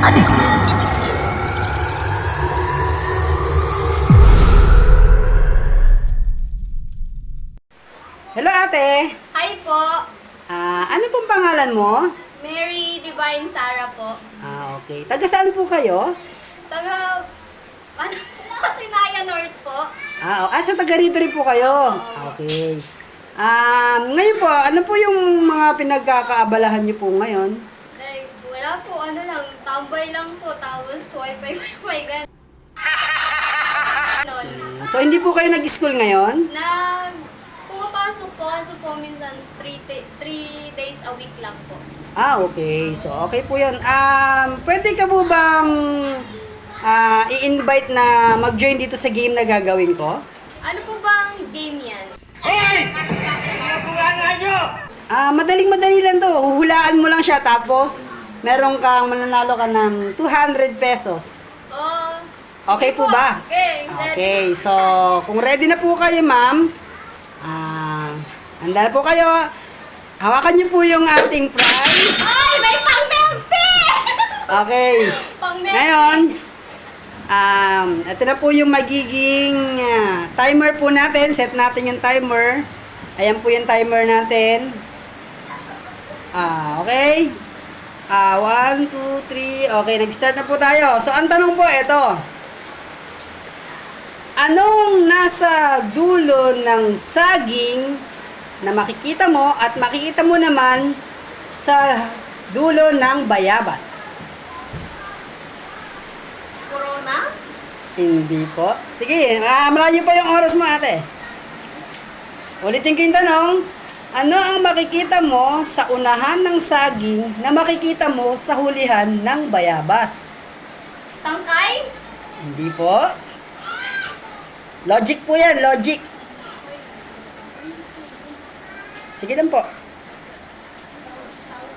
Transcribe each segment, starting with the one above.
Hello ate. Hi po. Ano pong pangalan mo? Mary Divine Sara po. Okay. Taga saan po kayo? Taga, ano, Sinaya North po. So taga rito rin po kayo. Okay. Ngayon po, ano po yung mga pinagkakaabalahan niyo po ngayon? Like, wala po, ano lang, tambay lang po, tapos wifi, ganun. So hindi po kayo nag-school ngayon? Pumapasok po, kaso po minsan 3 days a week lang po. Okay. So okay po yun. Pwede ka po bang i-invite na mag-join dito sa game na gagawin ko? Ano po bang game yan? Madaling-madali lang to. Huhulaan mo lang siya tapos meron kang mananalo ka ng 200 pesos. Oh, Okay po ba? Okay. Okay. So, kung ready na po kayo, ma'am, handa na po kayo. Hawakan niyo po yung ating prize. Ay, may pang-milk tea! Okay. Pang-milk Ngayon, ito na po yung magiging timer po natin. Set natin yung timer. Ayan po yung timer natin. Okay. 1, 2, 3. Okay, nag-start na po tayo. So, ang tanong po, ito. Anong nasa dulo ng saging na makikita mo at makikita mo naman sa dulo ng bayabas? Corona? Hindi po. Sige, malayo pa yung oras mo, ate. Ulitin ko yung tanong. Ano ang makikita mo sa unahan ng saging na makikita mo sa hulihan ng bayabas? Tangkay? Hindi po. Logic po yan, logic. Sige lang po.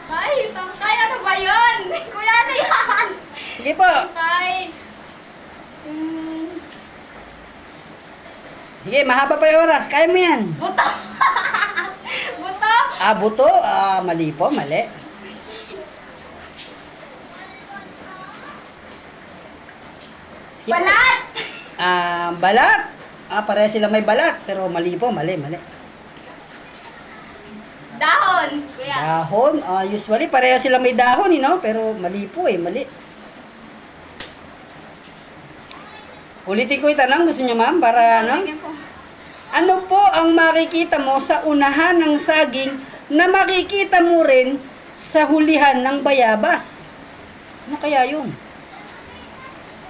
Tangkay, ano ba yun? Kuya, ano yan? Sige po. Tangkay. Sige, mahaba pa yung oras. Kaya mo yan. Buto. Buto. Buto. Mali po, mali. Sige po. Balat. Balat. Pareha sila may balat. Pero mali po, mali, mali. Dahon. Kuya. Dahon. Usually, pareha sila may dahon, no? Pero mali po mali. Ulitin ko yung tanong. Gusto niyo, ma'am? Para ano? Sige po. Ano po ang makikita mo sa unahan ng saging na makikita mo rin sa hulihan ng bayabas? Ano kaya yun?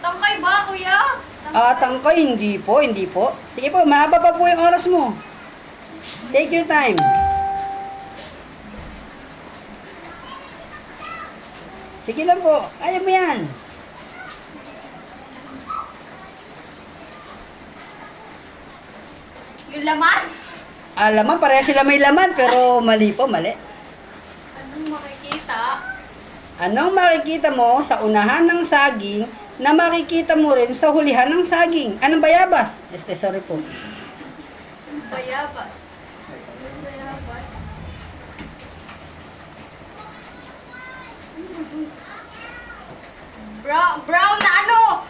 Tangkay ba, kuya? Tangkay, hindi po, hindi po. Sige po, mahaba pa po yung oras mo. Take your time. Sige lang po, kaya mo yan. Yung laman? Laman, pareha sila may laman, pero mali po, mali. Anong makikita? Anong makikita mo sa unahan ng saging na makikita mo rin sa hulihan ng saging? Anong bayabas? Sorry po. Bayabas. Brown na ano?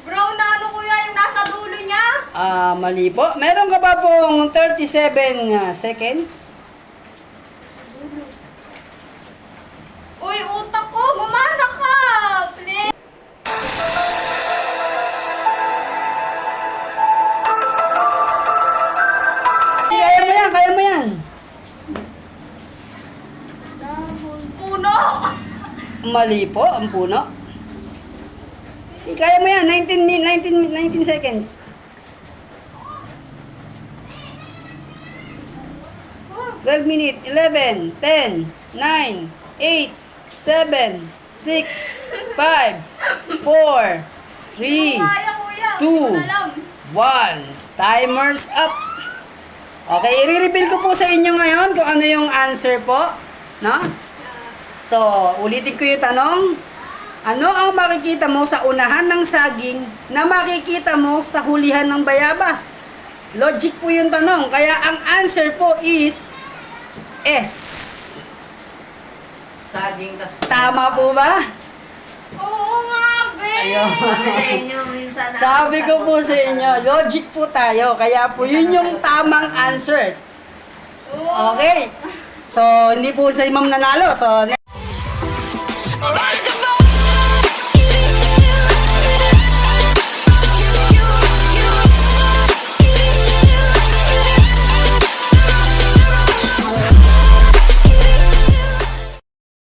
Brown na ano, kuya, yung nasa dulo niya? Mali po. Meron ka pa pong 37 seconds? Uy, utak ko, gumana ka! Please! Kaya mo yan, kaya mo yan. Puno! Mali po, ang puno. Kaya mo yan, 19 seconds. Oh, 12 minutes, 11, 10, 9, 8, 7, 6, 5, 4, 3, kaya, kuya. Hindi ko 2, na alam. 1. Timer's up. Okay, i-reveal ko po sa inyo ngayon kung ano yung answer po. No? So, ulitin ko yung tanong. Ano ang makikita mo sa unahan ng saging na makikita mo sa hulihan ng bayabas? Logic po yung tanong. Kaya ang answer po is S. Saging tas Tama po ba? Ayun. Sabi sa inyo, minsan na. Sabi ko po sa inyo, logic po tayo. Kaya po yun yung tamang answer. Okay. So, hindi po si ma'am nanalo. So, Alright.